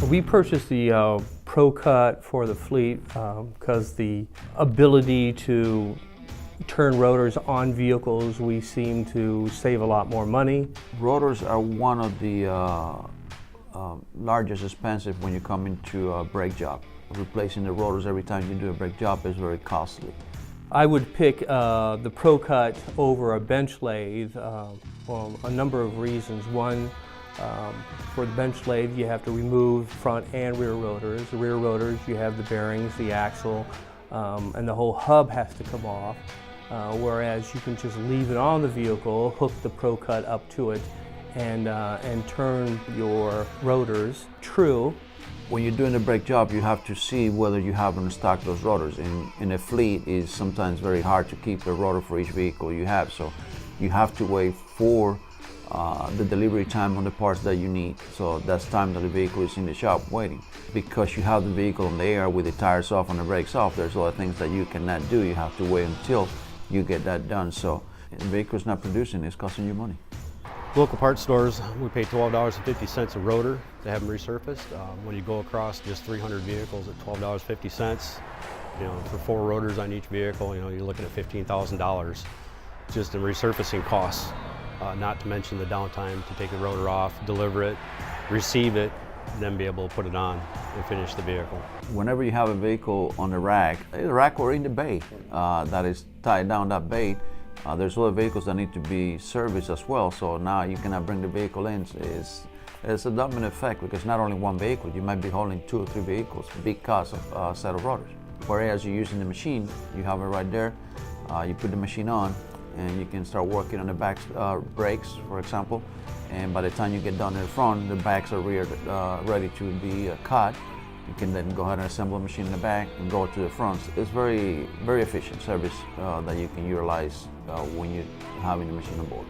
We purchased the Pro Cut for the fleet because the ability to turn rotors on vehicles, we seem to save a lot more money. Rotors are one of the largest expensive when you come into a brake job. Replacing the rotors every time you do a brake job is very costly. I would pick the Pro Cut over a bench lathe for a number of reasons. One, for the bench lathe, you have to remove front and rear rotors. The rear rotors, you have the bearings, the axle, and the whole hub has to come off. Whereas you can just leave it on the vehicle, hook the Pro Cut up to it, and turn your rotors. True. When you're doing a brake job, you have to see whether you have in stock those rotors. In a fleet, it's sometimes very hard to keep a rotor for each vehicle you have, so you have to wait for the delivery time on the parts that you need. So that's time that the vehicle is in the shop waiting. Because you have the vehicle on the air with the tires off and the brakes off, there's a lot of things that you cannot do. You have to wait until you get that done. So the vehicle's not producing, it's costing you money. Local parts stores, we pay $12.50 a rotor to have them resurfaced. When you go across just 300 vehicles at $12.50, for 4 rotors on each vehicle, you're looking at $15,000 just in resurfacing costs. Not to mention the downtime to take the rotor off, deliver it, receive it, and then be able to put it on and finish the vehicle. Whenever you have a vehicle on the rack or in the bay that is tied down that bay, there's other vehicles that need to be serviced as well. So now you cannot bring the vehicle in. It's a domino effect because not only one vehicle, you might be hauling 2 or 3 vehicles because of a set of rotors. Whereas you're using the machine, you have it right there. You put the machine on, and you can start working on the back brakes, for example. And by the time you get done in the front, the backs are ready to be cut. You can then go ahead and assemble a machine in the back and go to the front. It's very, very efficient service that you can utilize when you're having the machine on board.